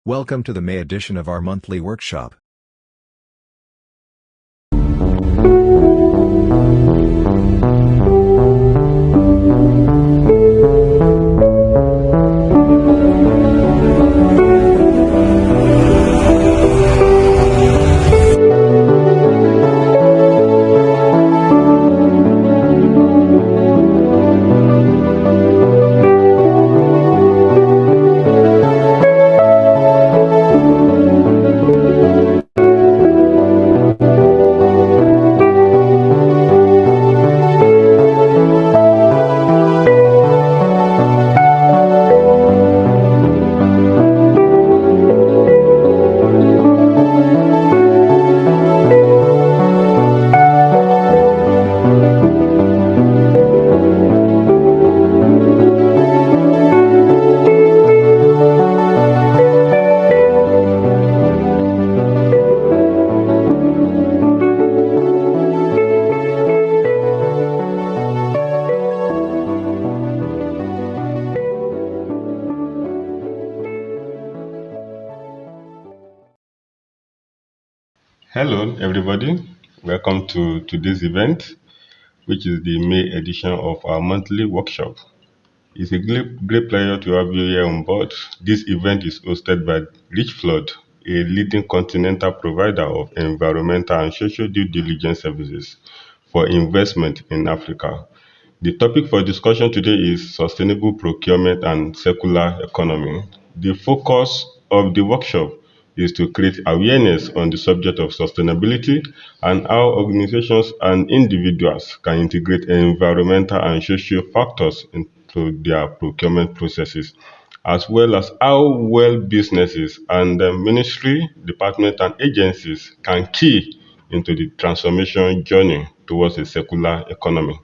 Welcome to the May edition of our monthly workshop. Hello, everybody. Welcome to today's event, which is the May edition of our monthly workshop. It's a great pleasure to have you here on board. This event is hosted by Richflood, a leading continental provider of environmental and social due diligence services for investment in Africa. The topic for discussion today is sustainable procurement and circular economy. The focus of the workshop is to create awareness on the subject of sustainability and how organizations and individuals can integrate environmental and social factors into their procurement processes, as well as how well businesses and ministry, departments, and agencies can key into the transformation journey towards a circular economy.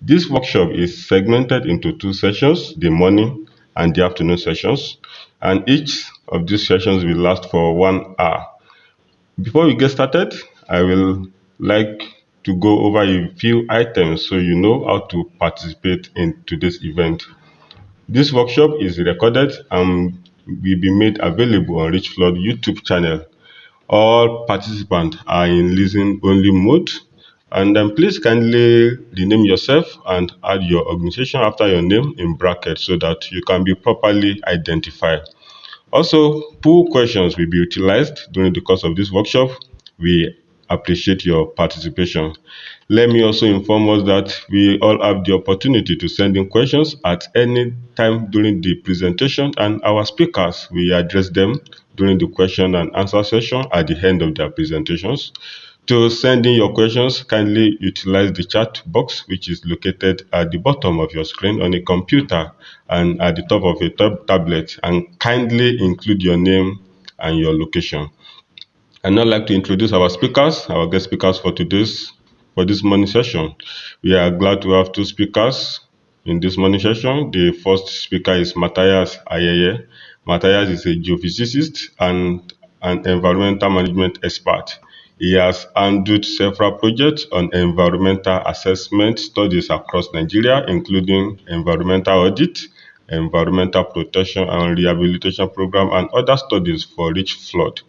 This workshop is segmented into two sessions, the morning and the afternoon sessions, and each of these sessions will last for 1 hour. Before we get started, I will like to go over a few items so you know how to participate in today's event. This workshop is recorded and will be made available on Richflood YouTube channel. All participants are in listen-only mode. And then please kindly rename yourself and add your organization after your name in brackets so that you can be properly identified. Also, poll questions will be utilized during the course of this workshop. We appreciate your participation. Let me also inform us that we all have the opportunity to send in questions at any time during the presentation, and our speakers will address them during the question and answer session at the end of their presentations. To send in your questions, kindly utilize the chat box, which is located at the bottom of your screen on a computer and at the top of a tablet, and kindly include your name and your location. I'd now like to introduce our speakers, our guest speakers for this morning session. We are glad to have two speakers in this morning session. The first speaker is Matthias Ayeye. Matthias is a geophysicist and an environmental management expert. He has handled several projects on environmental assessment studies across Nigeria, including environmental audit, environmental protection and rehabilitation program, and other studies for Richflood.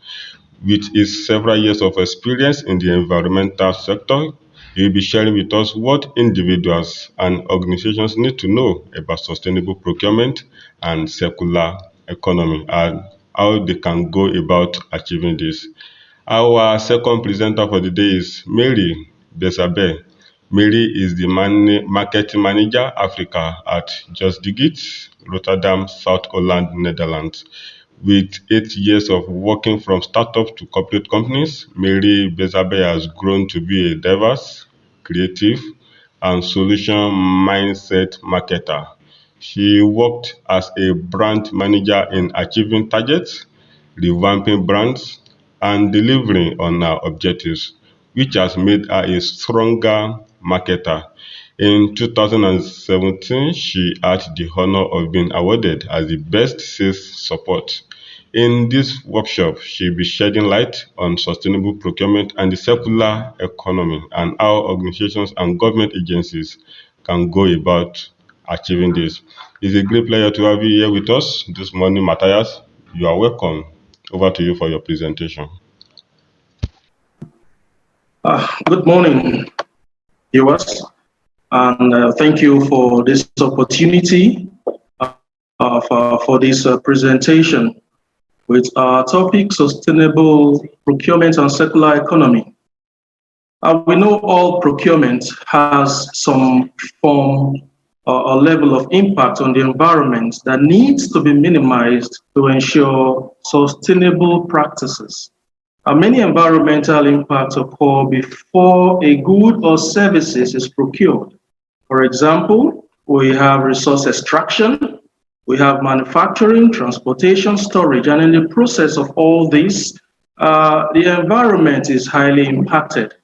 With his several years of experience in the environmental sector, he will be sharing with us what individuals and organizations need to know about sustainable procurement and circular economy and how they can go about achieving this. Our second presenter for the day is Mary Besabe. Mary is the marketing manager Africa at Just Digit, Rotterdam, South Holland, Netherlands. With 8 years of working from startups to corporate companies, Mary Besabe has grown to be a diverse, creative, and solution mindset marketer. She worked as a brand manager in achieving targets, revamping brands, and delivering on her objectives, which has made her a stronger marketer. In 2017, she had the honor of being awarded as the best sales support. In this workshop, she'll be shedding light on sustainable procurement and the circular economy and how organizations and government agencies can go about achieving this. It's a great pleasure to have you here with us this morning, Matthias. You are welcome. over to you for your presentation. Good morning, viewers, and thank you for this opportunity for this presentation with our topic, Sustainable Procurement and Circular Economy. We know all procurement has some form or level of impact on the environment that needs to be minimized to ensure sustainable practices. Many environmental impacts occur before a good or services is procured. For example, we have resource extraction, we have manufacturing, transportation, storage, and in the process of all this, the environment is highly impacted.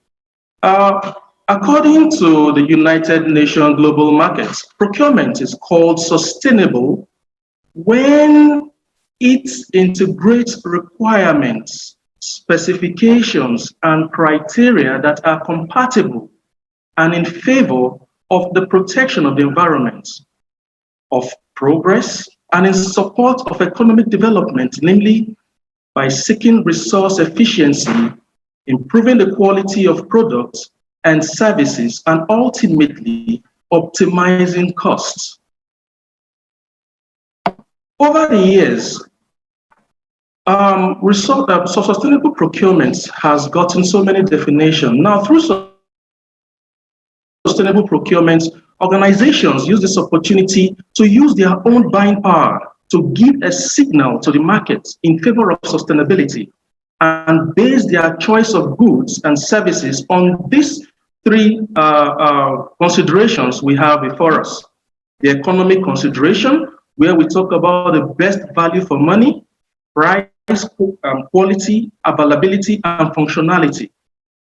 According to the United Nations Global Markets, procurement is called sustainable when it integrates requirements, specifications, and criteria that are compatible and in favor of the protection of the environment, of progress, and in support of economic development, namely by seeking resource efficiency, improving the quality of products and services, and ultimately optimizing costs. Over the years, sustainable procurement has gotten so many definitions. Now, through sustainable procurement, organizations use this opportunity to use their own buying power to give a signal to the market in favor of sustainability and base their choice of goods and services on these three considerations we have before us. The economic consideration, where we talk about the best value for money, price, quality, availability, and functionality.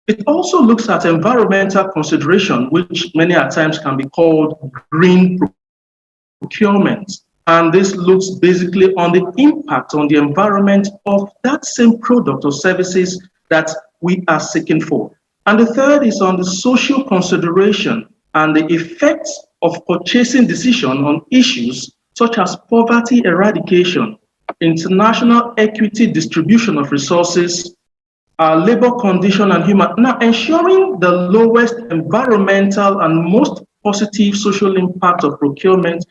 It also looks at environmental consideration, which many at times can be called green procurement. And this looks basically on the impact on the environment of that same product or services that we are seeking for. And the third is on the social consideration and the effects of purchasing decision on issues such as poverty eradication, international equity distribution of resources, labor condition and human. Now, ensuring the lowest environmental and most positive social impact of procurement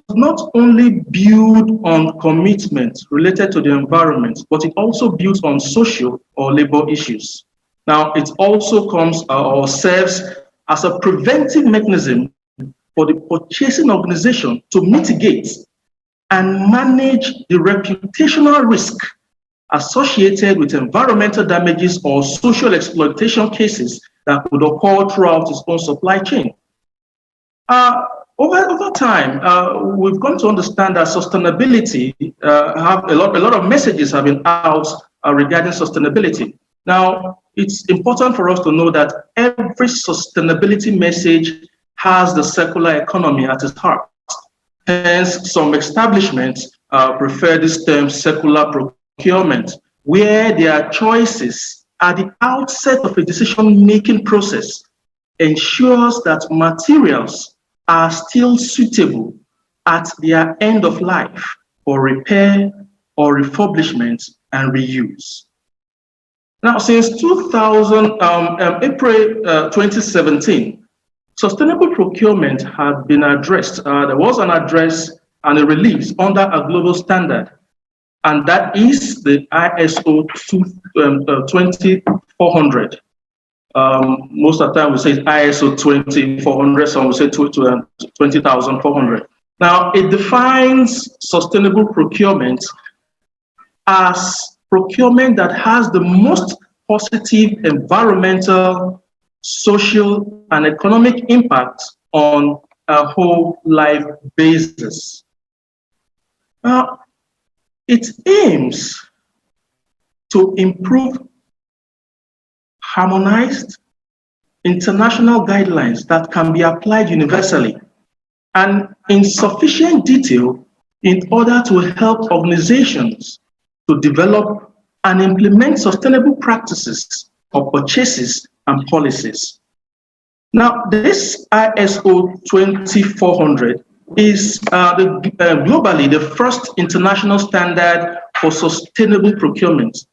does not only build on commitment related to the environment, but it also builds on social or labor issues. Now, it also comes or serves as a preventive mechanism for the purchasing organization to mitigate and manage the reputational risk associated with environmental damages or social exploitation cases that could occur throughout its own supply chain. Over time, we've come to understand that sustainability a lot of messages have been out regarding sustainability. Now, it's important for us to know that every sustainability message has the circular economy at its heart. Hence, some establishments prefer this term circular procurement, where their choices at the outset of a decision-making process ensures that materials are still suitable at their end of life for repair or refurbishment and reuse. Now, since April 2017, sustainable procurement had been addressed. There was an address and a release under a global standard, and that is the ISO 20400. Most of the time we say ISO 2400, some will say 20,400. Now, it defines sustainable procurement as procurement that has the most positive environmental, social, and economic impact on a whole life basis. Now, it aims to improve harmonized international guidelines that can be applied universally and in sufficient detail in order to help organizations to develop and implement sustainable practices of purchases and policies. Now, this ISO 2400 is globally the first international standard for sustainable procurement.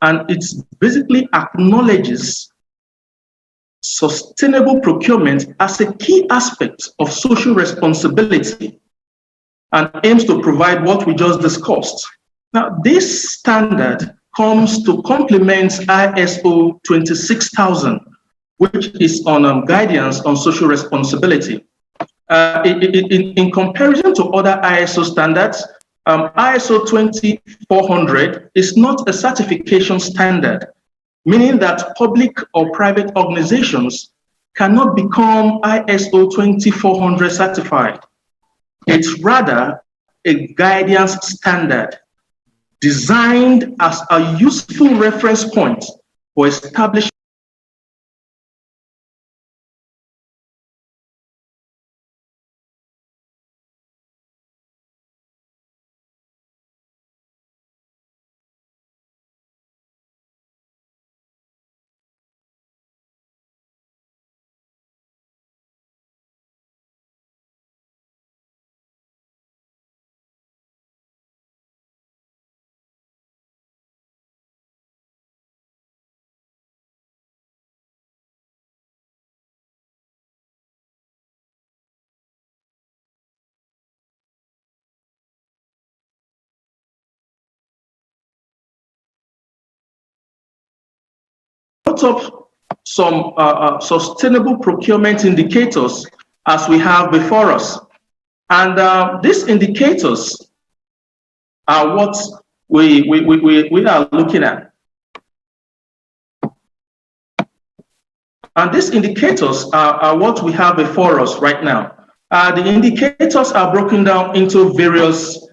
And it basically acknowledges sustainable procurement as a key aspect of social responsibility and aims to provide what we just discussed. Now, this standard comes to complement ISO 26000, which is on guidance on social responsibility. In comparison to other ISO standards, ISO 20400 is not a certification standard, meaning that public or private organizations cannot become ISO 2400 certified. It's rather a guidance standard designed as a useful reference point for establishing up some sustainable procurement indicators as we have before us. And these indicators are what we are looking at. And these indicators are what we have before us right now. The indicators are broken down into various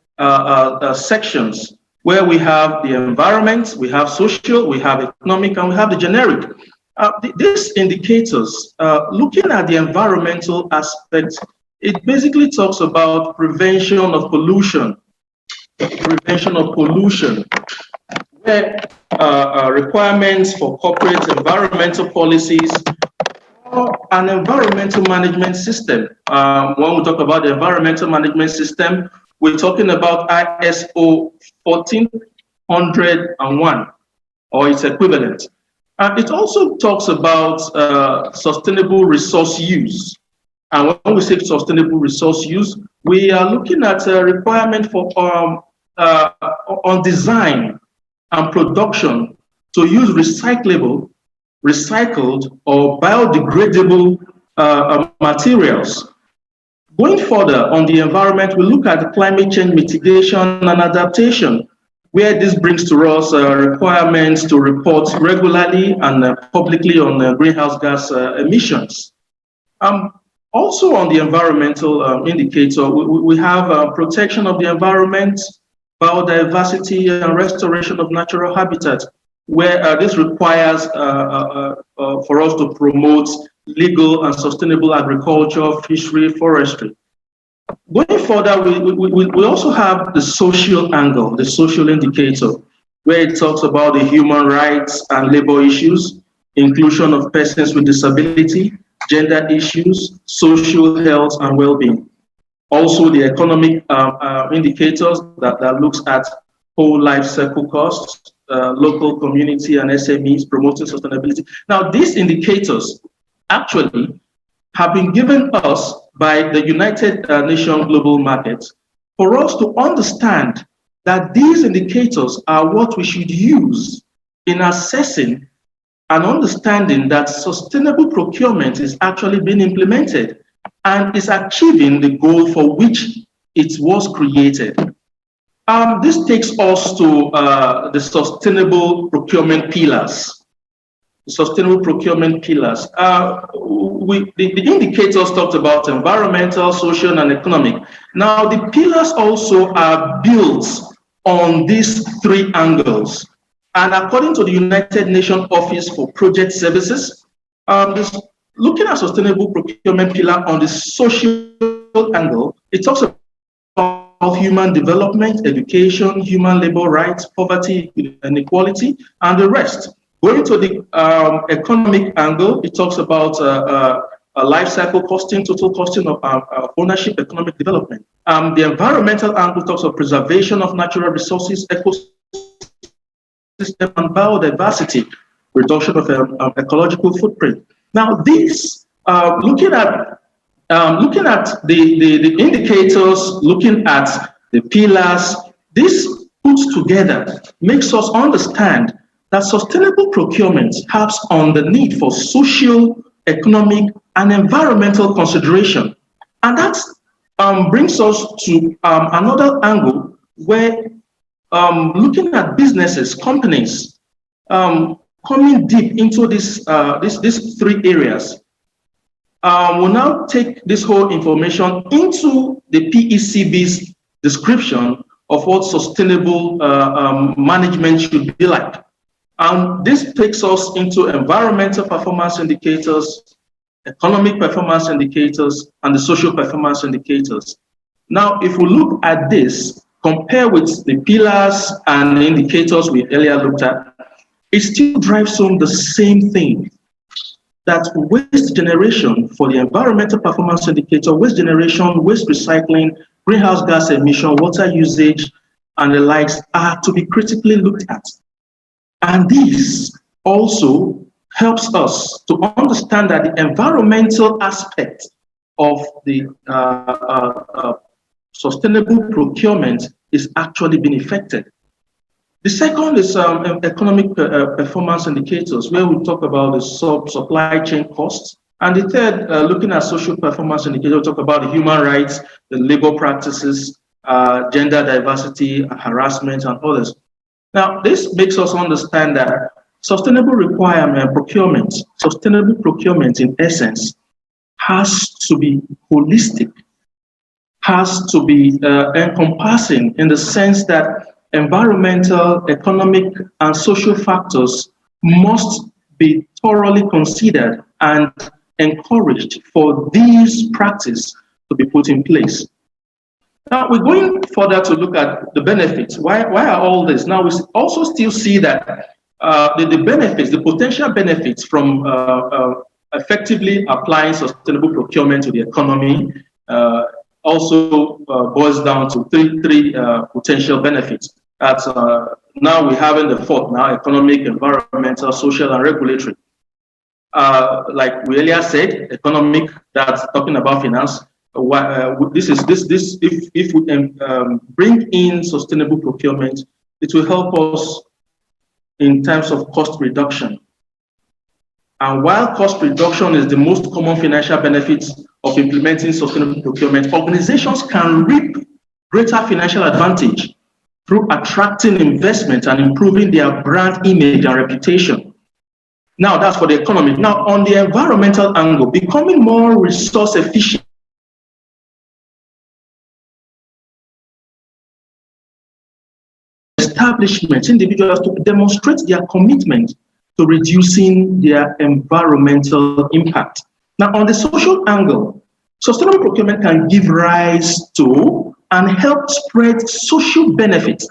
sections, where we have the environment, we have social, we have economic, and we have the generic. These indicators, looking at the environmental aspect, it basically talks about prevention of pollution, where requirements for corporate environmental policies or an environmental management system. When we talk about the environmental management system, we're talking about ISO 14001 or its equivalent. It also talks about sustainable resource use. And when we say sustainable resource use, we are looking at a requirement for on design and production to use recycled or biodegradable materials. Going further on the environment, we look at climate change mitigation and adaptation, where this brings to us requirements to report regularly and publicly on greenhouse gas emissions. Also on the environmental indicator, we have protection of the environment, biodiversity, and restoration of natural habitat, where this requires for us to promote legal and sustainable agriculture, fishery, forestry. Going further, we also have the social angle, the social indicator, where it talks about the human rights and labor issues, inclusion of persons with disability, gender issues, social health and well-being. Also the economic indicators that looks at whole life cycle costs, local community and SMEs, promoting sustainability. Now these indicators actually have been given us by the United Nations Global Market for us to understand that these indicators are what we should use in assessing and understanding that sustainable procurement is actually being implemented and is achieving the goal for which it was created. This takes us to the sustainable procurement pillars. Sustainable procurement pillars. The indicators talked about environmental, social, and economic. Now, the pillars also are built on these three angles. And according to the United Nations Office for Project Services, looking at sustainable procurement pillar on the social angle, it talks about human development, education, human labor rights, poverty and equality, and the rest. Going to the economic angle, it talks about life cycle costing, total costing of ownership, economic development. The environmental angle talks of preservation of natural resources, ecosystem and biodiversity, reduction of ecological footprint. Now, these looking at the indicators, looking at the pillars, this put together makes us understand that sustainable procurement harps on the need for social, economic, and environmental consideration. And that brings us to another angle where looking at businesses, companies, coming deep into these three areas, we'll now take this whole information into the PECB's description of what sustainable management should be like. And this takes us into environmental performance indicators, economic performance indicators, and the social performance indicators. Now, if we look at this, compare with the pillars and the indicators we earlier looked at, it still drives home the same thing, that waste generation for the environmental performance indicator, waste generation, waste recycling, greenhouse gas emission, water usage, and the likes are to be critically looked at. And this also helps us to understand that the environmental aspect of the sustainable procurement is actually being affected. The second is economic performance indicators, where we talk about the supply chain costs. And the third, looking at social performance indicators, we talk about the human rights, the labor practices, gender diversity, harassment, and others. Now, this makes us understand that sustainable sustainable procurement in essence, has to be holistic, has to be encompassing in the sense that environmental, economic, and social factors must be thoroughly considered and encouraged for these practices to be put in place. Now, we're going further to look at the benefits. Why are all this? Now, we also still see that the benefits, the potential benefits from effectively applying sustainable procurement to the economy also boils down to three potential benefits. That's now we have in the fourth now: economic, environmental, social, and regulatory. Like we earlier said, economic, that's talking about finance. If we bring in sustainable procurement, it will help us in terms of cost reduction. And while cost reduction is the most common financial benefits of implementing sustainable procurement, organizations can reap greater financial advantage through attracting investment and improving their brand image and reputation. Now, that's for the economic. Now, on the environmental angle, becoming more resource efficient establishments, individuals, to demonstrate their commitment to reducing their environmental impact. Now, on the social angle, sustainable procurement can give rise to and help spread social benefits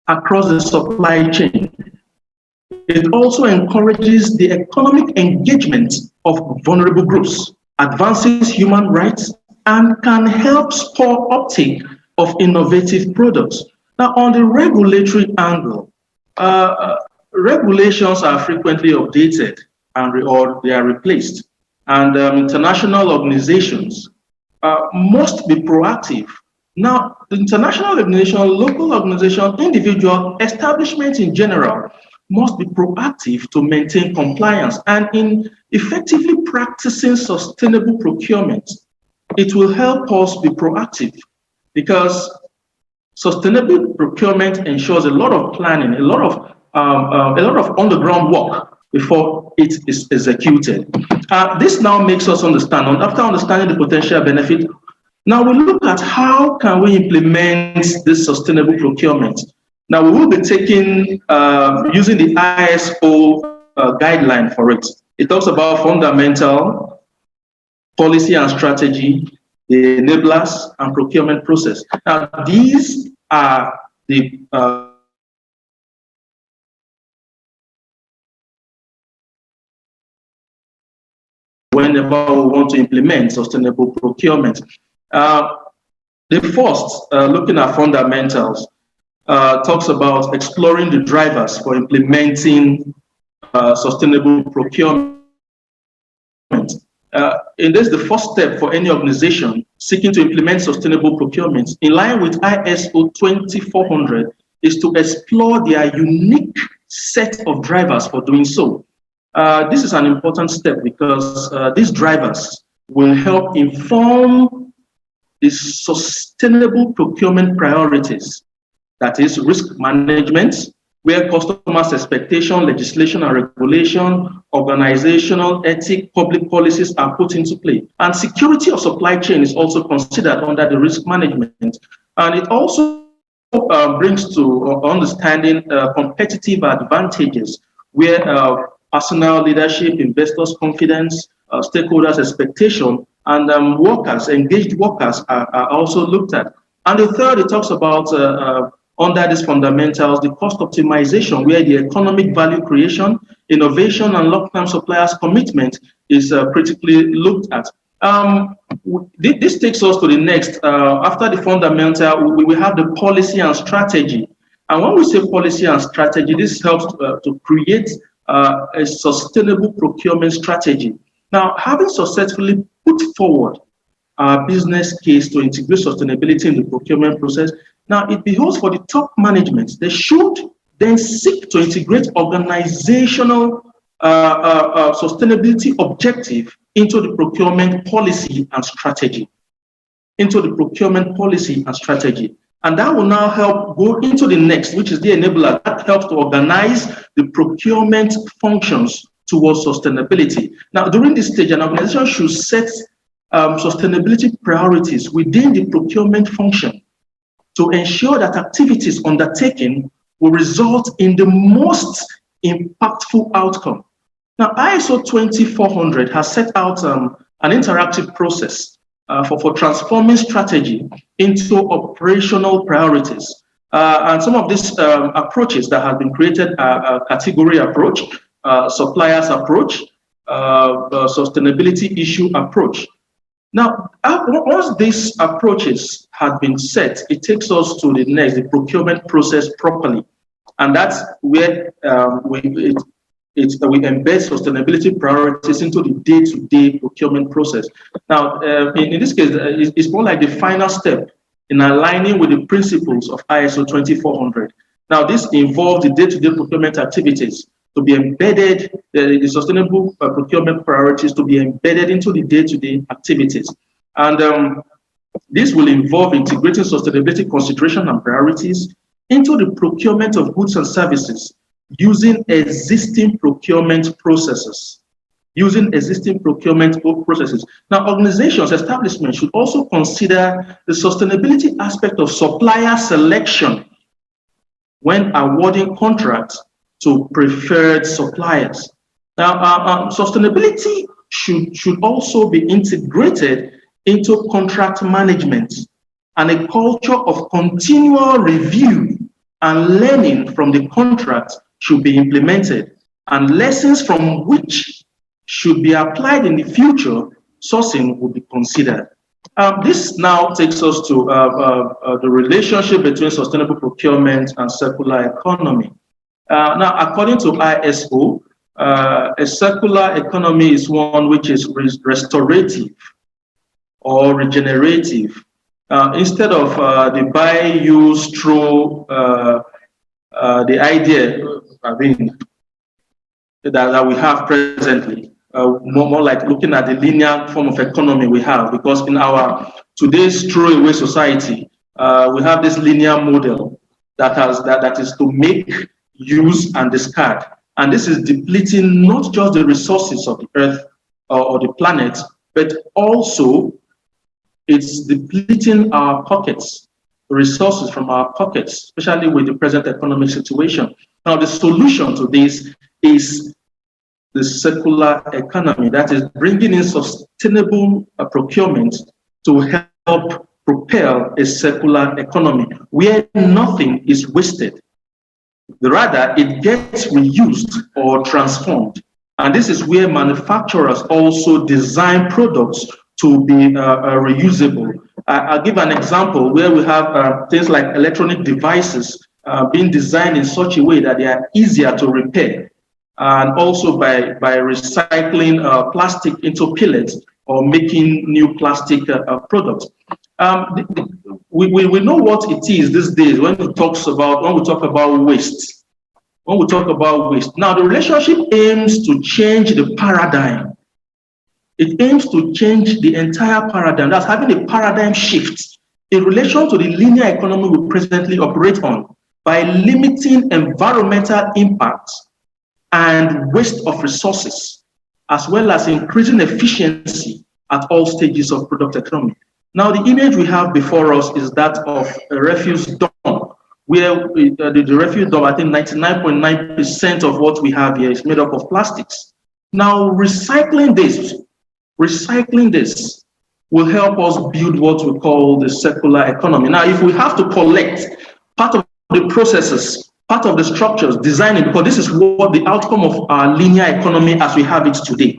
across the supply chain. It also encourages the economic engagement of vulnerable groups, advances human rights, and can help spur uptake of innovative products. Now, on the regulatory angle, regulations are frequently updated or they are replaced. And international organizations must be proactive. Now, the international organization, local organization, individual, establishments in general must be proactive to maintain compliance. And in effectively practicing sustainable procurement, it will help us be proactive, because sustainable procurement ensures a lot of planning, a lot of on-the-ground work before it is executed. This now makes us understand, after understanding the potential benefit, now we look at how can we implement this sustainable procurement. Now we will be taking, using the ISO guideline for it. It talks about fundamental, policy and strategy, the enablers, and procurement process. Now these are the whenever we want to implement sustainable procurement. The first, looking at fundamentals, talks about exploring the drivers for implementing sustainable procurement. In this, the first step for any organization seeking to implement sustainable procurement, in line with ISO 2400, is to explore their unique set of drivers for doing so. This is an important step because these drivers will help inform the sustainable procurement priorities, that is risk management, where customers' expectation, legislation and regulation, organizational ethic, public policies are put into play. And security of supply chain is also considered under the risk management. And it also brings to understanding competitive advantages, where personal leadership, investors' confidence, stakeholders' expectation, and workers, engaged workers are also looked at. And the third, it talks about under these fundamentals, the cost optimization, where the economic value creation, innovation, and long-term suppliers' commitment is critically looked at. This takes us to the next. After the fundamental, we have the policy and strategy. And when we say policy and strategy, this helps to create a sustainable procurement strategy. Now, having successfully put forward our business case to integrate sustainability in the procurement process, now it behoves for the top management. They should then seek to integrate organizational sustainability objective into the procurement policy and strategy. And that will now help go into the next, which is the enabler that helps to organize the procurement functions towards sustainability. Now, during this stage, an organization should set sustainability priorities within the procurement function to ensure that activities undertaken will result in the most impactful outcome. Now, ISO 2400 has set out an interactive process for transforming strategy into operational priorities. And some of these approaches that have been created are category approach, suppliers approach, sustainability issue approach. Now, once these approaches have been set, it takes us to the next, the procurement process properly. And that's where we embed sustainability priorities into the day-to-day procurement process. Now, in this case, it's more like the final step in aligning with the principles of ISO 2400. Now, this involves the day-to-day procurement activities to be embedded, the sustainable procurement priorities to be embedded into the day-to-day activities. And this will involve integrating sustainability consideration and priorities into the procurement of goods and services using existing procurement processes. Now, organizations, establishments should also consider the sustainability aspect of supplier selection when awarding contracts to preferred suppliers. Now, sustainability should also be integrated into contract management, and a culture of continual review and learning from the contract should be implemented, and lessons from which should be applied in the future sourcing will be considered. This now takes us to the relationship between sustainable procurement and circular economy. Now, according to ISO, a circular economy is one which is restorative or regenerative. Instead of the buy, use, throw, the idea that we have presently, more like looking at the linear form of economy we have, because in our today's throwaway society, we have this linear model that is to make, use, and discard. And this is depleting not just the resources of the earth or the planet, but also it's depleting our pockets, resources from our pockets, especially with the present economic situation. Now, the solution to this is the circular economy, that is bringing in sustainable procurement to help propel a circular economy where nothing is wasted. Rather, it gets reused or transformed And this is where manufacturers also design products to be reusable. I'll give an example where we have things like electronic devices being designed in such a way that they are easier to repair, and also by recycling plastic into pellets or making new plastic products. We know what it is these days when we talk about waste. When we talk about waste, now the relationship aims to change the paradigm. It aims to change the entire paradigm. That's having a paradigm shift in relation to the linear economy we presently operate on by limiting environmental impacts and waste of resources, as well as increasing efficiency at all stages of product economy. Now, the image we have before us is that of a refuse dump, where the refuse dump, I think 99.9% of what we have here is made up of plastics. Now, recycling this will help us build what we call the circular economy. Now, if we have to collect part of the processes, part of the structures, designing, because this is what the outcome of our linear economy as we have it today.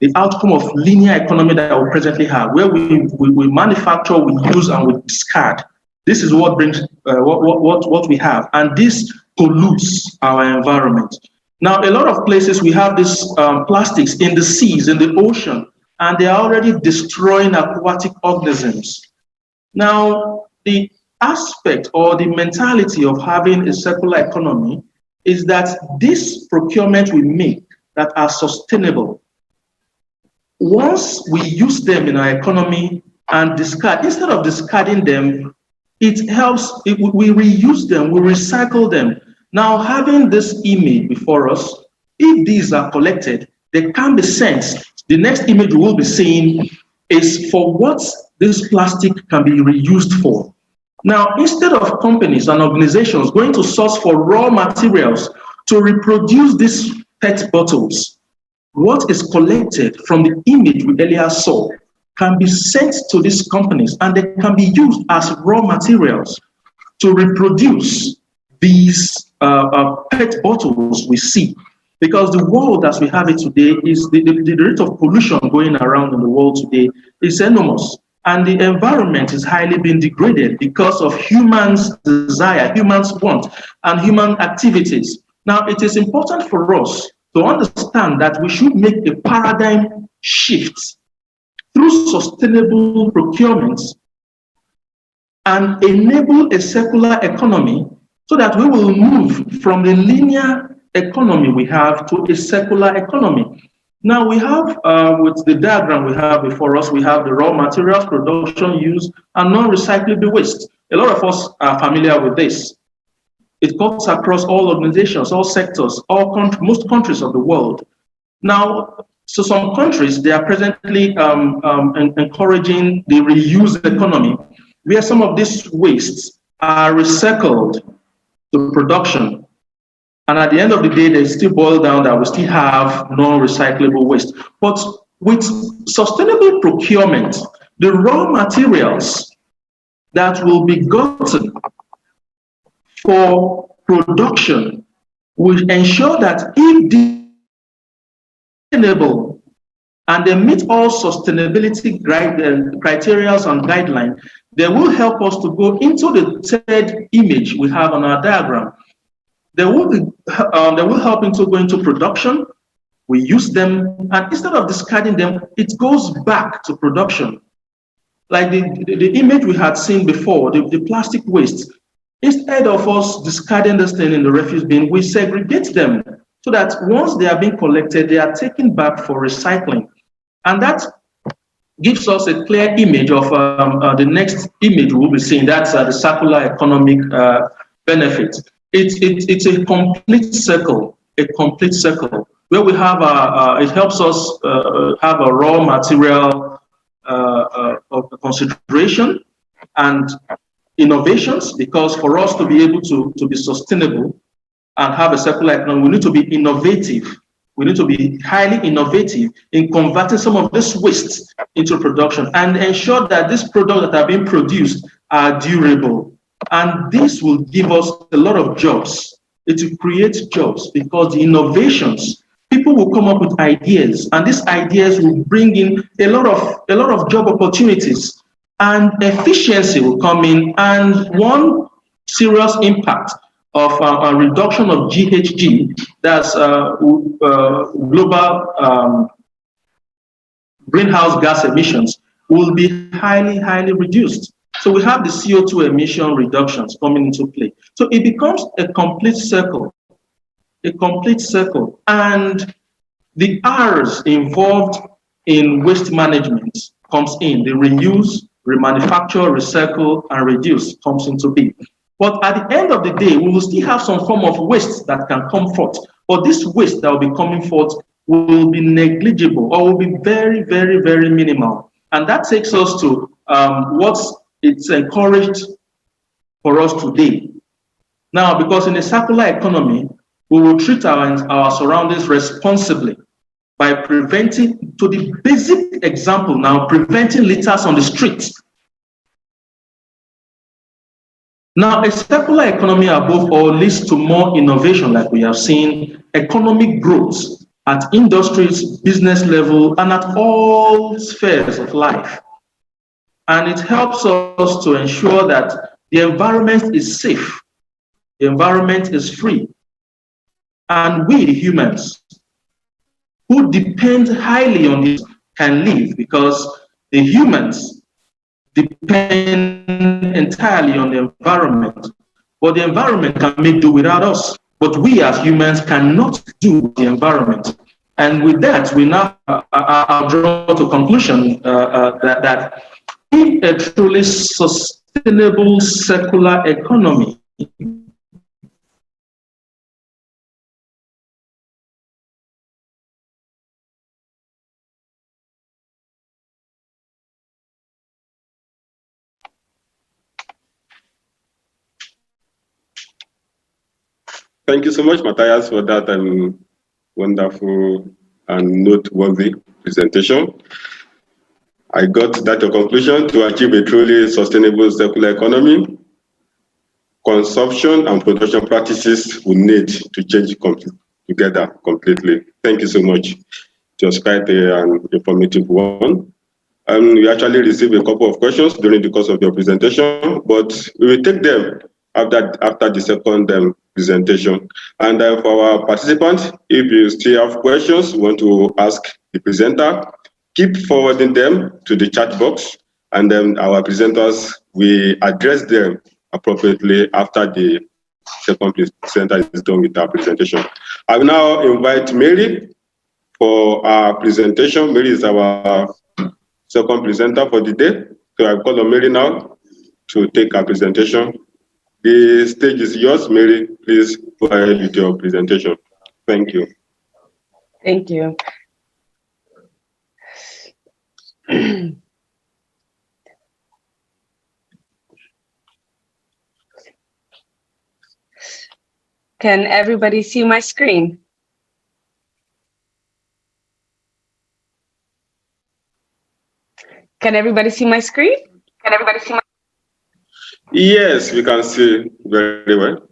The outcome of linear economy that we presently have, where we manufacture, we use, and we discard. This is what brings what we have, and this pollutes our environment. Now, a lot of places we have these plastics in the seas, in the ocean, and they are already destroying aquatic organisms. Now, the aspect or the mentality of having a circular economy is that this procurement we make that are sustainable, once we use them in our economy and discard, instead of discarding them, it helps, we reuse them, we recycle them. Now, having this image before us, if these are collected, they can be sent. The next image we will be seeing is for what this plastic can be reused for. Now, instead of companies and organizations going to source for raw materials to reproduce these PET bottles, what is collected from the image we earlier saw can be sent to these companies, and they can be used as raw materials to reproduce these PET bottles we see. Because the world as we have it today is the rate of pollution going around in the world today is enormous. And the environment is highly being degraded because of humans' desire, humans' want, and human activities. Now, it is important for us to understand that we should make a paradigm shift through sustainable procurement and enable a circular economy so that we will move from the linear economy we have to a circular economy. Now we have, with the diagram we have before us, we have the raw materials, production, use, and non-recyclable waste. A lot of us are familiar with this. It cuts across all organizations, all sectors, most countries of the world. Now, so some countries, they are presently encouraging the reuse economy, where some of these wastes are recycled to production. And at the end of the day, they still boil down that we still have non-recyclable waste. But with sustainable procurement, the raw materials that will be gotten for production will ensure that if sustainable and they meet all sustainability criteria and guidelines, they will help us to go into the third image we have on our diagram. They will help into going to production. We use them, and instead of discarding them, it goes back to production. Like the image we had seen before, the plastic waste. Instead of us discarding this thing in the refuse bin, we segregate them so that once they are being collected, they are taken back for recycling. And that gives us a clear image of the next image we'll be seeing. That's the circular economic benefit. It's a complete circle, where we have it helps us have a raw material of consideration and innovations, because for us to be able to be sustainable and have a circular economy, we need to be innovative. We need to be highly innovative in converting some of this waste into production and ensure that these products that are being produced are durable. And this will give us a lot of jobs. It will create jobs because the innovations People will come up with ideas, and these ideas will bring in a lot of job opportunities, and efficiency will come in, and one serious impact of a reduction of GHG, that's global greenhouse gas emissions, will be highly reduced. So we have the CO2 emission reductions coming into play. So it becomes a complete circle, and the R's involved in waste management comes in. The reuse, remanufacture, recycle, and reduce comes into being. But at the end of the day, we will still have some form of waste that can come forth. But this waste that will be coming forth will be negligible, or will be very minimal. And that takes us to what it's encouraged for us today. Now, because in a circular economy, we will treat our surroundings responsibly by preventing, to the basic example now, preventing litters on the streets. Now, a circular economy above all leads to more innovation, like we have seen, economic growth at industries, business level, and at all spheres of life. And it helps us to ensure that the environment is safe, the environment is free, and we humans who depend highly on this can live, because the humans depend entirely on the environment, but the environment can make do without us. But we as humans cannot do with the environment. And with that, we now are drawn to conclusion that in a truly sustainable circular economy, Thank you so much, Matthias, for that wonderful and noteworthy presentation. I got that your conclusion: to achieve a truly sustainable circular economy, consumption and production practices will need to change together completely. Thank you so much. It was quite an informative one. We actually received a couple of questions during the course of your presentation, but we will take them after the second presentation. And for our participants, if you still have questions you want to ask the presenter, keep forwarding them to the chat box, and then our presenters will address them appropriately after the second presenter is done with our presentation. I will now invite Mary for our presentation. Mary is our second presenter for the day. So I call on Mary now to take our presentation. The stage is yours, Mary. Please go ahead with your presentation. Thank you. Thank you. Can everybody see my screen? Can everybody see my screen? Can everybody see my? Yes, we can see very well.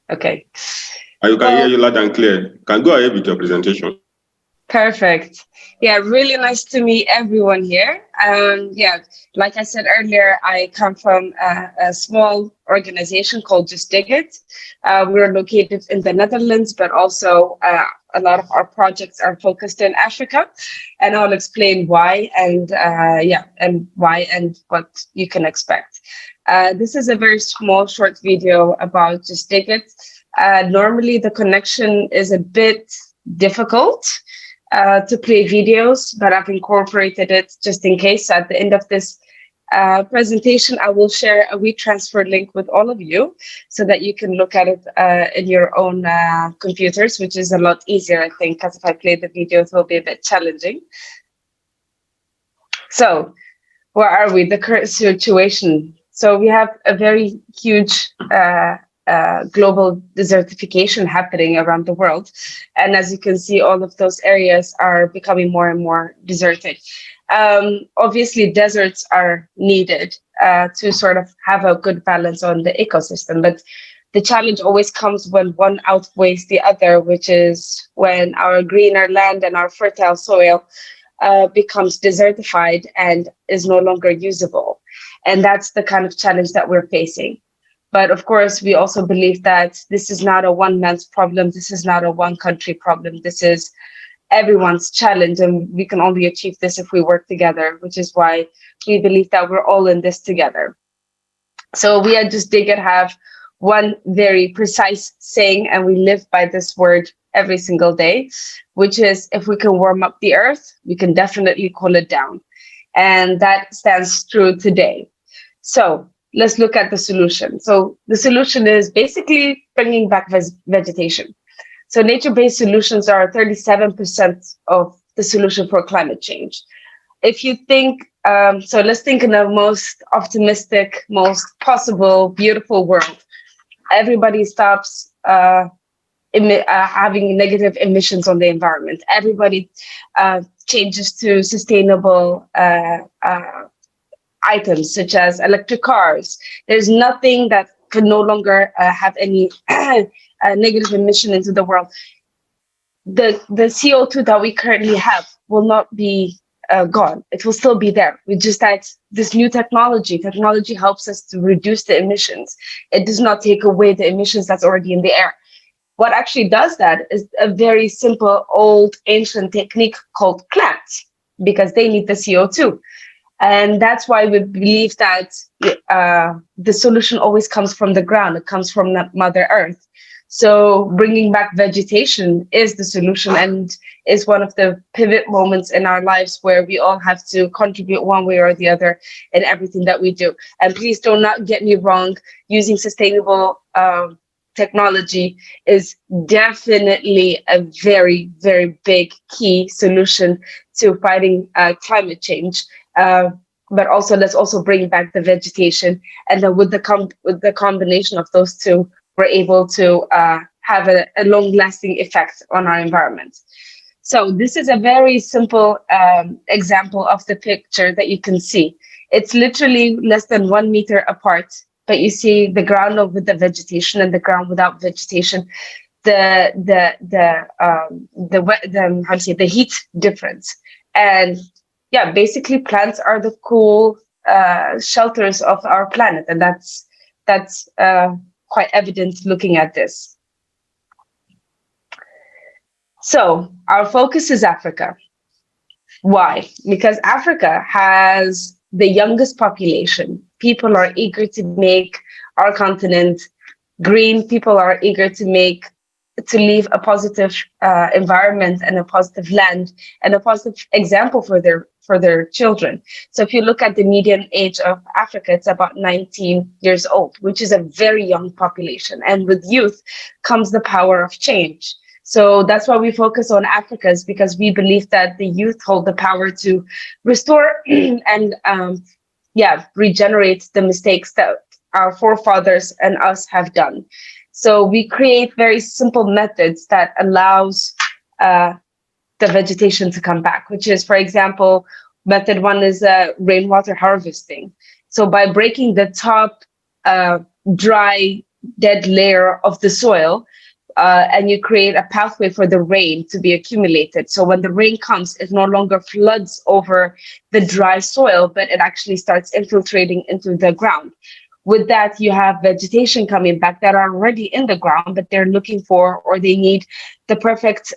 Okay. And you can hear you loud and clear. Can go ahead with your presentation. Perfect. Yeah, really nice to meet everyone here. Yeah, like I said earlier, I come from a small organization called Just Dig It. We're located in the Netherlands, but also a lot of our projects are focused in Africa, and I'll explain why and why and what you can expect. This is a very small, short video about Just Dig It. Normally, the connection is a bit difficult to play videos, but I've incorporated it just in case. At the end of this presentation, I will share a WeTransfer link with all of you so that you can look at it in your own computers, which is a lot easier, I think, because if I play the video, it will be a bit challenging. So where are we? The current situation. So we have a very huge global desertification happening around the world. And as you can see, all of those areas are becoming more and more deserted. Obviously, deserts are needed to sort of have a good balance on the ecosystem, but The challenge always comes when one outweighs the other, which is when our greener land and our fertile soil becomes desertified and is no longer usable. And that's the kind of challenge that we're facing. But of course, we also believe that this is not a one man's problem. This is not a one country problem. This is everyone's challenge, and we can only achieve this if we work together, which is why we believe that we're all in this together. So we at Just Dig It have one very precise saying, and we live by this word every single day, which is, if we can warm up the earth, we can definitely cool it down. And that stands true today. So let's look at the solution. So the solution is basically bringing back vegetation. So nature-based solutions are 37% of the solution for climate change. If you think, so let's think in the most optimistic, most possible, beautiful world. Everybody stops having negative emissions on the environment. Everybody changes to sustainable items, such as electric cars. There's nothing that could no longer have any negative emission into the world. The CO2 that we currently have will not be gone. It will still be there. We just add this new technology. Technology helps us to reduce the emissions. It does not take away the emissions that's already in the air. What actually does that is a very simple, old, ancient technique called plants, because they need the CO2. And that's why we believe that the solution always comes from the ground. It comes from Mother Earth. So bringing back vegetation is the solution, and is one of the pivot moments in our lives where we all have to contribute one way or the other in everything that we do. And please do not get me wrong, using sustainable technology is definitely a very, very big key solution to fighting climate change. But also, let's also bring back the vegetation. And then with the combination of those two, we're able to have a long-lasting effect on our environment. So this is a very simple example of the picture that you can see. It's literally less than 1 meter apart, but you see the ground with the vegetation and the ground without vegetation. The heat difference. And yeah, basically plants are the cool shelters of our planet, and that's quite evident looking at this. So our focus is Africa. Why? Because Africa has the youngest population. People are eager to make our continent green. People are eager to leave a positive environment and a positive land and a positive example for their children. So if you look at the median age of Africa, it's about 19 years old, which is a very young population. And with youth comes the power of change. So that's why we focus on Africa, is because we believe that the youth hold the power to restore and regenerate the mistakes that our forefathers and us have done. So we create very simple methods that allows the vegetation to come back, which is, for example, method one is rainwater harvesting. So by breaking the top dry, dead layer of the soil, and you create a pathway for the rain to be accumulated. So when the rain comes, it no longer floods over the dry soil, but it actually starts infiltrating into the ground. With that, you have vegetation coming back that are already in the ground, but they're looking for, or they need the perfect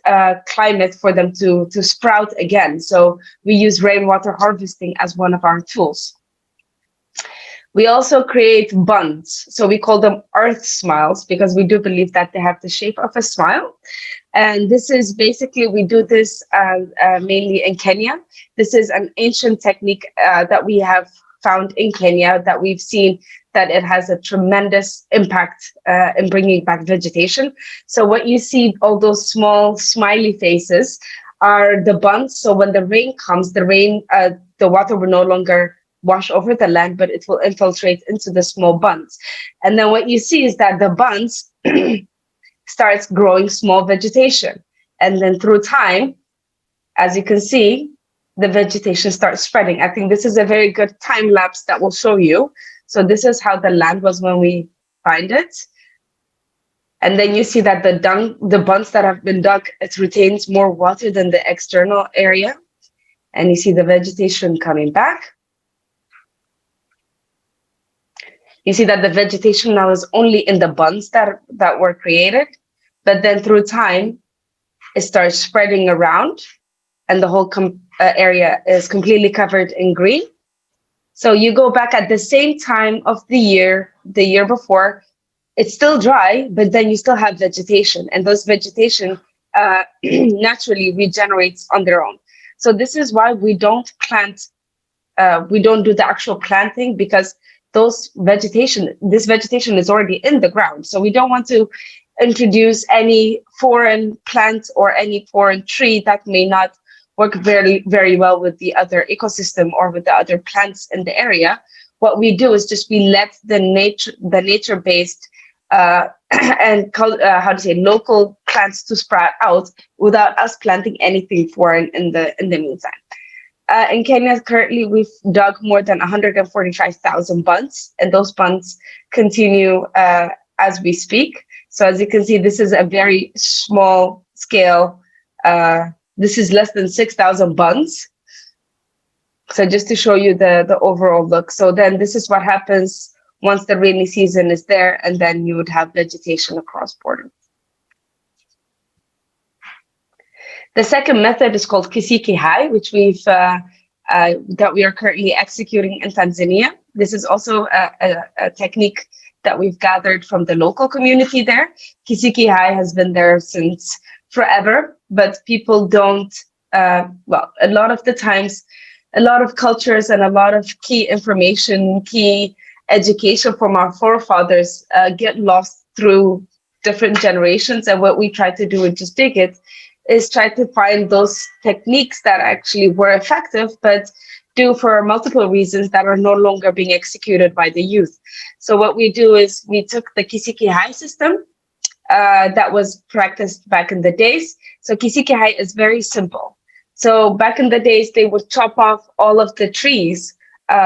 climate for them to sprout again. So we use rainwater harvesting as one of our tools. We also create bunds. So we call them earth smiles, because we do believe that they have the shape of a smile. And this is basically, we do this mainly in Kenya. This is an ancient technique that we have found in Kenya, that we've seen that it has a tremendous impact in bringing back vegetation. So what you see, all those small smiley faces, are the bunds. So when the rain comes, the water will no longer wash over the land, but it will infiltrate into the small bunds. And then what you see is that the bunds starts growing small vegetation. And then through time, as you can see, the vegetation starts spreading. I think this is a very good time lapse that will show you. So this is how the land was when we find it. And then you see that the bunds that have been dug, it retains more water than the external area. And you see the vegetation coming back. You see that the vegetation now is only in the bunds that were created, but then through time, it starts spreading around and the whole area is completely covered in green. So you go back at the same time of the year before, it's still dry, but then you still have vegetation, and those vegetation naturally regenerates on their own. So this is why we don't plant, we don't do the actual planting, because this vegetation is already in the ground. So we don't want to introduce any foreign plant or any foreign tree that may not work very, very well with the other ecosystem or with the other plants in the area. What we do is just we let the nature-based and local plants to sprout out without us planting anything foreign in the meantime. In Kenya, currently, we've dug more than 145,000 bunds, and those bunds continue as we speak. So as you can see, this is a very small scale. This is less than 6,000 bunds. So just to show you the overall look. So then this is what happens once the rainy season is there, and then you would have vegetation across borders. The second method is called Kisikihai, which that we are currently executing in Tanzania. This is also a technique that we've gathered from the local community there. Kisikihai has been there since forever, but people don't, a lot of the times, a lot of cultures and a lot of key information, key education from our forefathers get lost through different generations. And what we try to do with Just Dig It is try to find those techniques that actually were effective, but due for multiple reasons that are no longer being executed by the youth. So what we do is we took the Kisikihai system that was practiced back in the days. So Kisikihai is very simple. So back in the days, they would chop off all of the trees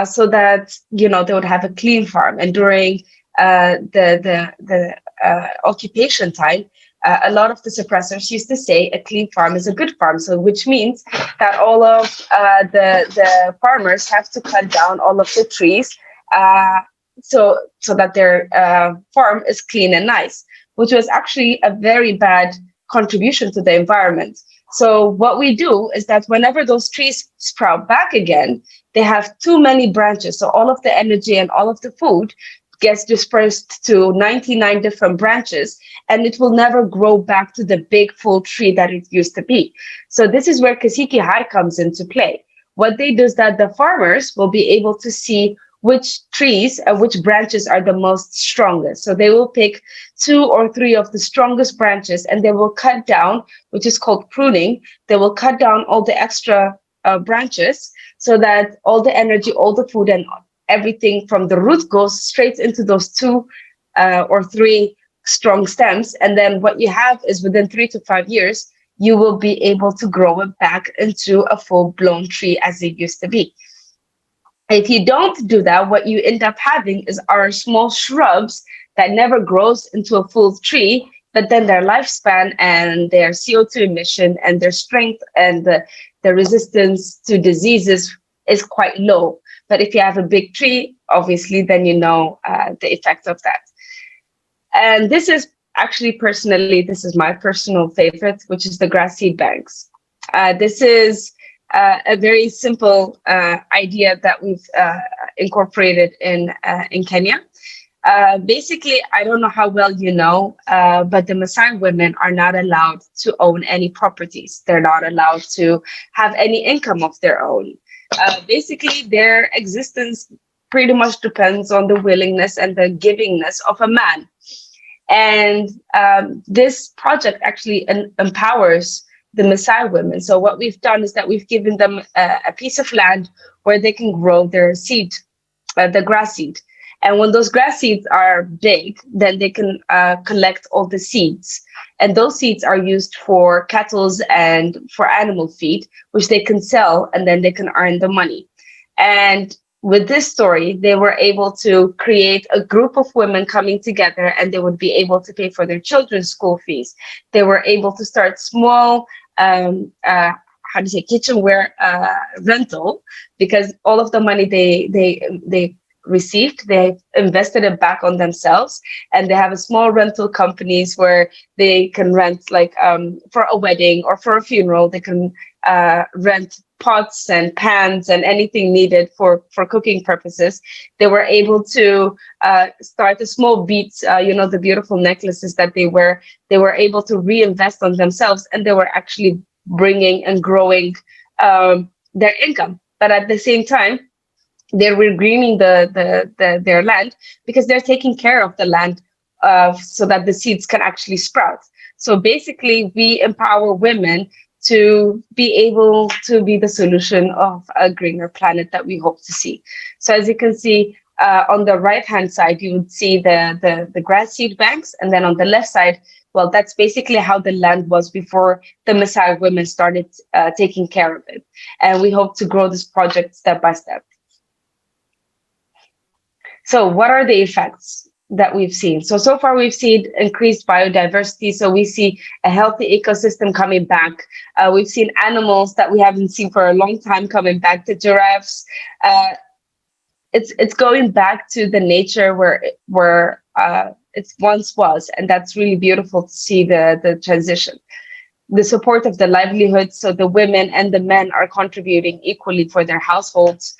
so that, they would have a clean farm. And during the occupation time, a lot of the suppressors used to say a clean farm is a good farm. So which means that all of the farmers have to cut down all of the trees so that their farm is clean and nice, which was actually a very bad contribution to the environment. So what we do is that whenever those trees sprout back again, they have too many branches. So all of the energy and all of the food gets dispersed to 99 different branches, and it will never grow back to the big full tree that it used to be. So this is where Kisikihai comes into play. What they do is that the farmers will be able to see which trees and which branches are the most strongest. So they will pick 2 or 3 of the strongest branches, and they will cut down, which is called pruning. They will cut down all the extra branches so that all the energy, all the food, and everything from the root goes straight into those 2 or 3 strong stems. And then what you have is within 3 to 5 years, you will be able to grow it back into a full-blown tree as it used to be. If you don't do that, what you end up having is our small shrubs that never grows into a full tree, but then their lifespan and their CO2 emission and their strength and the resistance to diseases is quite low. But if you have a big tree, obviously, then you know the effect of that. And this is actually this is my personal favorite, which is the grass seed banks. This is a very simple idea that we've incorporated in Kenya. Basically, I don't know how well you know, but the Maasai women are not allowed to own any properties. They're not allowed to have any income of their own. Basically, their existence pretty much depends on the willingness and the givingness of a man. And this project actually empowers the Maasai women. So what we've done is that we've given them a piece of land where they can grow their seed, the grass seed. And when those grass seeds are big, then they can collect all the seeds. And those seeds are used for cattle and for animal feed, which they can sell, and then they can earn the money. And with this story, they were able to create a group of women coming together, and they would be able to pay for their children's school fees. They were able to start small, kitchenware rental, because all of the money they received, they invested it back on themselves, and they have a small rental companies where they can rent, like for a wedding or for a funeral, they can rent pots and pans and anything needed for cooking purposes. They were able to start a small beads, the beautiful necklaces that they wear. They were able to reinvest on themselves, and they were actually bringing and growing their income. But at the same time, they're regreening their land, because they're taking care of the land so that the seeds can actually sprout. So basically, we empower women to be able to be the solution of a greener planet that we hope to see. So as you can see, on the right-hand side, you would see the grass seed banks, and then on the left side, well, that's basically how the land was before the Messiah women started taking care of it. And we hope to grow this project step by step. So what are the effects that we've seen? So far we've seen increased biodiversity. So we see a healthy ecosystem coming back. We've seen animals that we haven't seen for a long time coming back. The giraffes. It's going back to the nature where it once was, and that's really beautiful to see the transition. The support of the livelihood, so the women and the men are contributing equally for their households.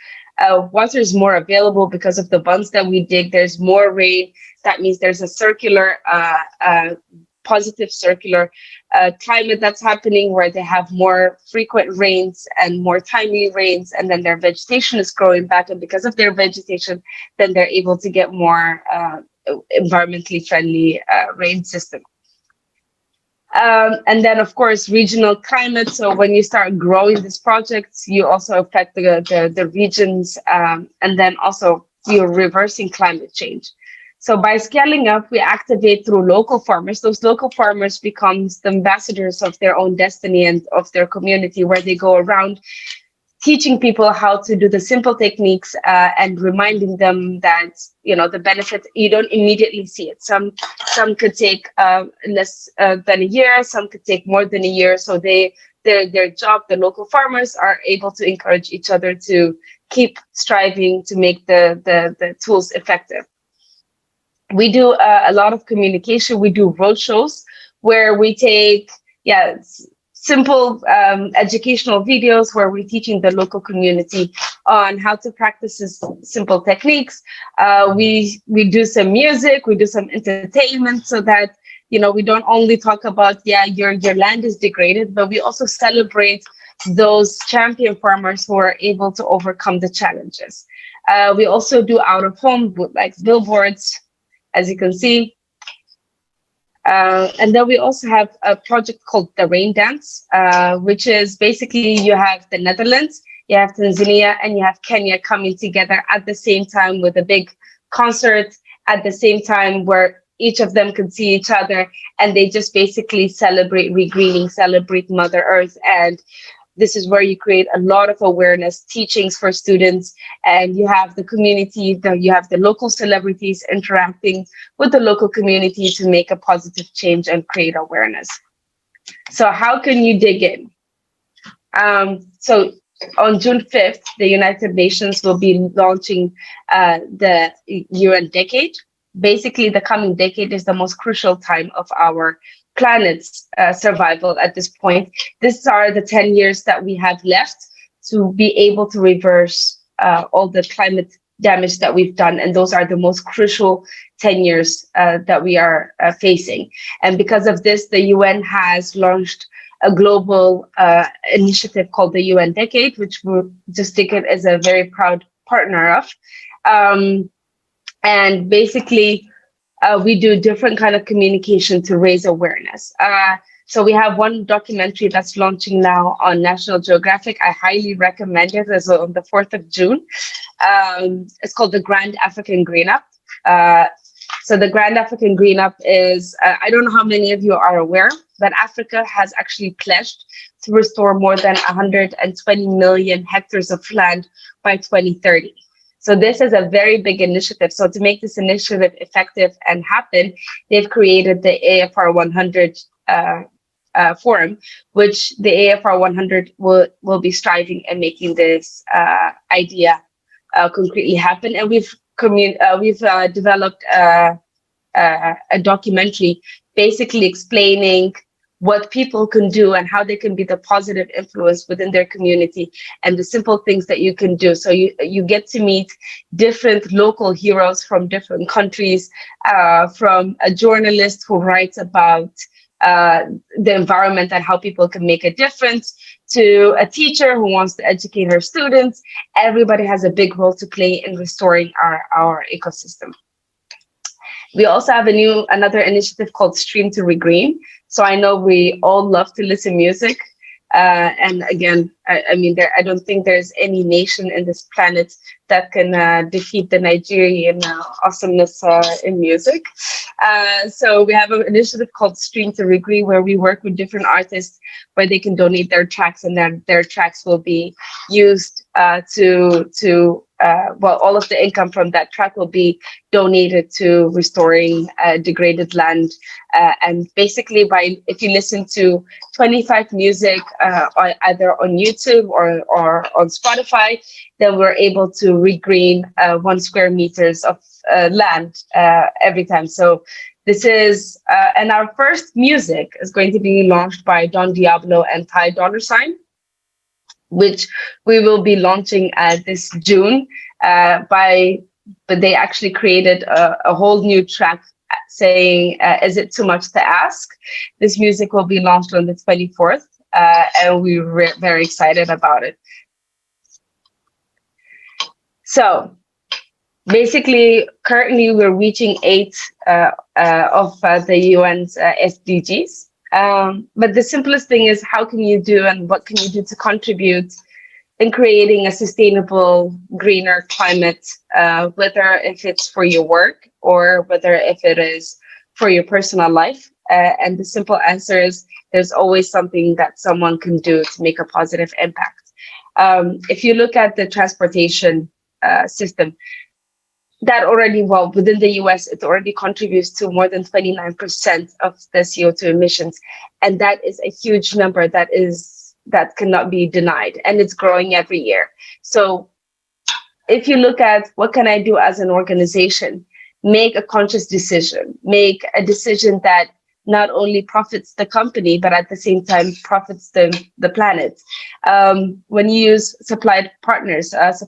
Water is more available because of the bunds that we dig. There's more rain. That means there's a circular, positive circular climate that's happening, where they have more frequent rains and more timely rains, and then their vegetation is growing back. And because of their vegetation, then they're able to get more environmentally friendly rain system. And then, of course, regional climate. So when you start growing these projects, you also affect the regions, and then also you're reversing climate change. So by scaling up, we activate through local farmers. Those local farmers become the ambassadors of their own destiny and of their community, where they go around teaching people how to do the simple techniques and reminding them that, the benefit, you don't immediately see it. Some could take less than a year, some could take more than a year. So their job, the local farmers, are able to encourage each other to keep striving to make the tools effective. We do a lot of communication. We do roadshows where we take, simple educational videos where we're teaching the local community on how to practice this simple techniques. We do some music, we do some entertainment, so that, we don't only talk about, your land is degraded, but we also celebrate those champion farmers who are able to overcome the challenges. We also do out of home, like billboards, as you can see. And then we also have a project called the Rain Dance, which is basically, you have the Netherlands, you have Tanzania, and you have Kenya coming together at the same time with a big concert at the same time, where each of them can see each other, and they just basically celebrate regreening, celebrate Mother Earth. And this is where you create a lot of awareness, teachings for students, and you have the community, you have the local celebrities interacting with the local community to make a positive change and create awareness. So how can you dig in? So on June 5th, the United Nations will be launching the UN decade. Basically, the coming decade is the most crucial time of our planet's survival at this point. These are the 10 years that we have left to be able to reverse all the climate damage that we've done. And those are the most crucial 10 years that we are facing. And because of this, the UN has launched a global initiative called the UN Decade, which Justicket is a very proud partner of. And basically, we do different kind of communication to raise awareness. So we have one documentary that's launching now on National Geographic. I highly recommend it. It's on the 4th of June. It's called The Grand African Green Up. So the Grand African Green Up is, I don't know how many of you are aware, but Africa has actually pledged to restore more than 120 million hectares of land by 2030. So this is a very big initiative. So to make this initiative effective and happen, they've created the AFR 100 forum, which the AFR 100 will be striving and making this idea concretely happen. And we've developed a documentary basically explaining what people can do and how they can be the positive influence within their community and the simple things that you can do. So you get to meet different local heroes from different countries, from a journalist who writes about the environment and how people can make a difference, to a teacher who wants to educate her students. Everybody has a big role to play in restoring our ecosystem. We also have another initiative called Stream to Regreen. So I know we all love to listen to music. And again, I mean, I don't think there's any nation in this planet that can defeat the Nigerian awesomeness in music. So we have an initiative called Stream to Regreen, where we work with different artists where they can donate their tracks, and then their tracks will be used well, all of the income from that track will be donated to restoring degraded land. And basically, if you listen to 25 music either on YouTube or on Spotify, then we're able to regreen 1 square meters of land every time. So this is, and our first music is going to be launched by Don Diablo and Ty Dollar Sign, which we will be launching this June. But they actually created a whole new track saying, is it too much to ask? This music will be launched on the 24th, and we're very excited about it. So basically, currently we're reaching 8 of the UN's SDGs. But the simplest thing is, how can you do and what can you do to contribute in creating a sustainable, greener climate, whether if it's for your work or whether if it is for your personal life? And the simple answer is, there's always something that someone can do to make a positive impact. If you look at the transportation system, that already, well, within the US, it already contributes to more than 29% of the CO2 emissions. And that is a huge number that cannot be denied. And it's growing every year. So if you look at what can I do as an organization, make a conscious decision, make a decision that not only profits the company, but at the same time profits the planet. When you use preferred partners as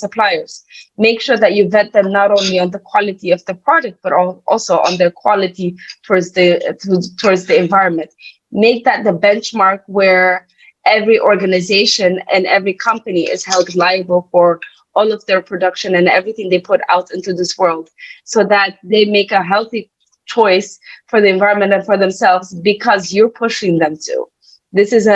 suppliers, make sure that you vet them not only on the quality of the product, but also on their quality towards the environment. Make that the benchmark where every organization and every company is held liable for all of their production and everything they put out into this world, so that they make a healthy choice for the environment and for themselves, because you're pushing them to. This is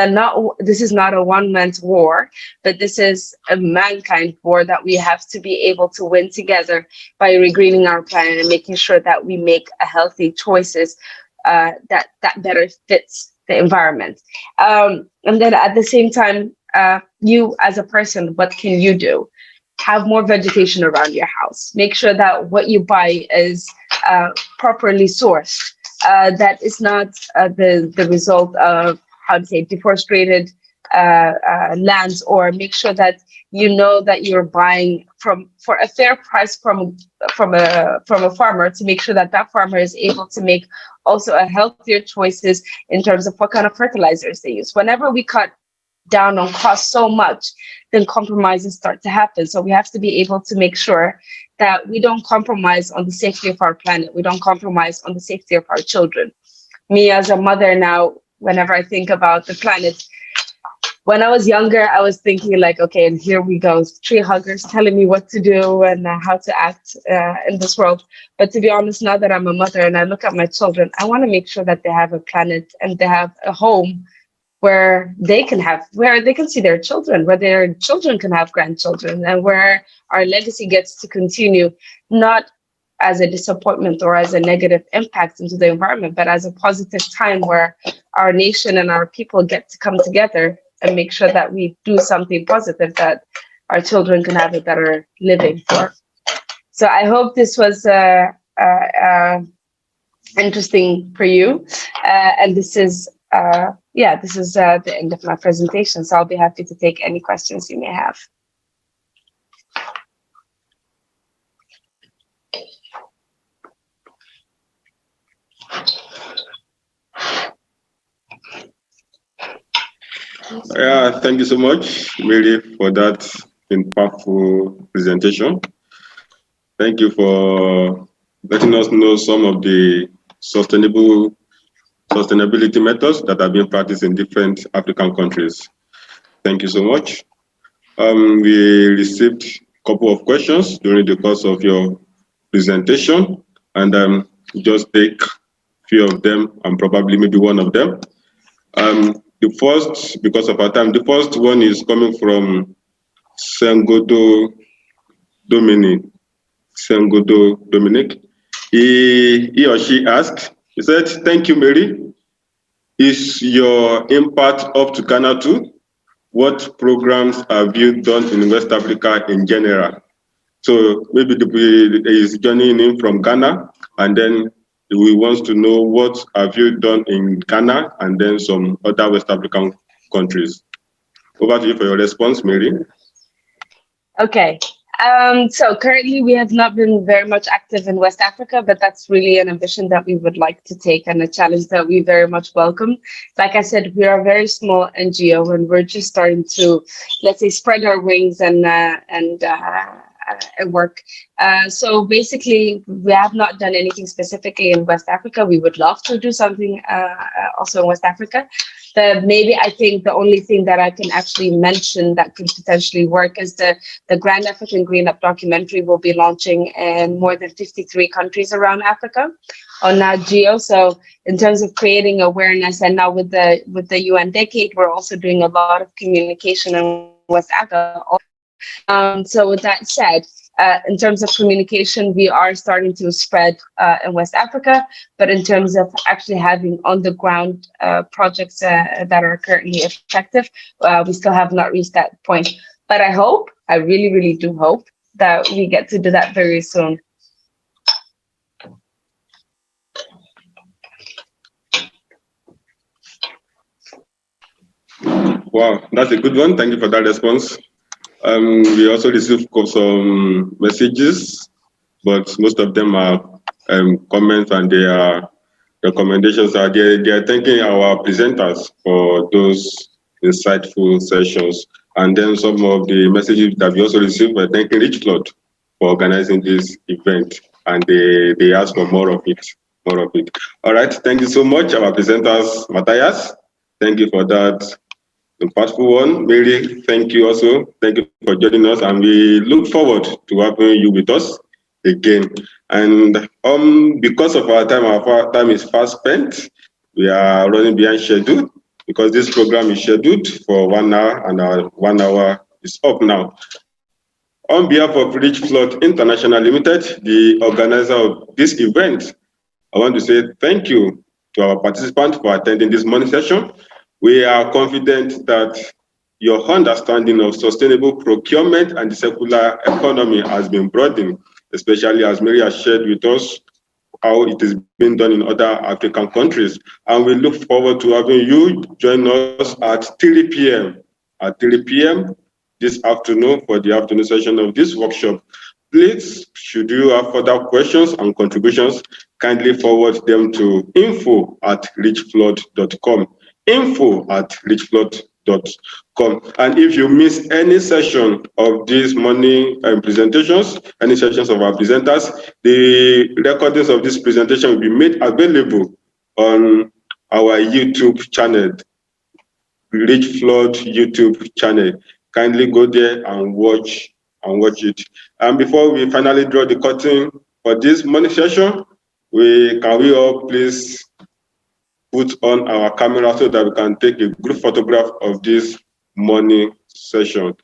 not a one-man's war, but this is a mankind war that we have to be able to win together by regreening our planet and making sure that we make a healthy choices that better fits the environment. And then at the same time, you as a person, what can you do? Have more vegetation around your house. Make sure that what you buy is properly sourced. That is not the result of, deforested lands, or make sure that you know that you're buying for a fair price from a farmer, to make sure that that farmer is able to make also a healthier choices in terms of what kind of fertilizers they use. Whenever we cut down on cost so much, then compromises start to happen. So we have to be able to make sure that we don't compromise on the safety of our planet. We don't compromise on the safety of our children. Me as a mother now, whenever I think about the planet, when I was younger, I was thinking like, okay, and here we go, tree huggers telling me what to do and how to act in this world. But to be honest, now that I'm a mother and I look at my children, I want to make sure that they have a planet and they have a home where they can see their children, where their children can have grandchildren, and where our legacy gets to continue, not as a disappointment or as a negative impact into the environment, but as a positive time where our nation and our people get to come together and make sure that we do something positive that our children can have a better living for. So I hope this was interesting for you. And this is, this is the end of my presentation. So I'll be happy to take any questions you may have. Yeah, thank you so much, Mary, for that impactful presentation. Thank you for letting us know some of the sustainability methods that have been practiced in different African countries. Thank you so much. We received a couple of questions during the course of your presentation, and just take a few of them and probably maybe one of them. The first, because of our time, the first one is coming from Sengodo Dominic. He or she asked, he said, "Thank you, Mary. Is your impact up to Ghana too? What programs have you done in West Africa in general?" So maybe is joining in from Ghana, and then we want to know what have you done in Ghana and then some other West African countries. Over to you for your response, Mary. Okay. So currently we have not been very much active in West Africa, but that's really an ambition that we would like to take and a challenge that we very much welcome. Like I said, we are a very small NGO and we're just starting to, let's say, spread our wings and work. So basically, we have not done anything specifically in West Africa. We would love to do something also in West Africa. Maybe I think the only thing that I can actually mention that could potentially work is the Grand African Green Up documentary will be launching in more than 53 countries around Africa on Nat Geo. So in terms of creating awareness, and now with the UN Decade, we're also doing a lot of communication in West Africa. So with that said, in terms of communication, we are starting to spread in West Africa, but in terms of actually having on-the-ground projects that are currently effective, we still have not reached that point. But I really, really do hope that we get to do that very soon. Wow, that's a good one. Thank you for that response. We also received some messages, but most of them are comments and they are recommendations. They are thanking our presenters for those insightful sessions. And then some of the messages that we also received were thanking Richflood for organizing this event. And they asked for more of it. All right, thank you so much, our presenters, Matthias. Thank you for that impactful one. Mary, thank you also. Thank you for joining us, and we look forward to having you with us again. And because of our time is fast spent. We are running behind schedule because this program is scheduled for 1 hour, and our 1 hour is up now. On behalf of Richflood International Limited, the organizer of this event, I want to say thank you to our participants for attending this morning session. We are confident that your understanding of sustainable procurement and the circular economy has been broadened, especially as Mary has shared with us how it is being done in other African countries. And we look forward to having you join us at 3 p.m. This afternoon for the afternoon session of this workshop. Please, should you have further questions and contributions, kindly forward them to info@richflood.com. info@richflood.com. And if you miss any session of these morning presentations, any sessions of our presenters, the recordings of this presentation will be made available on our YouTube channel, Richflood YouTube channel. Kindly go there and watch it. And before we finally draw the curtain for this morning session, can we all please put on our camera so that we can take a group photograph of this morning session.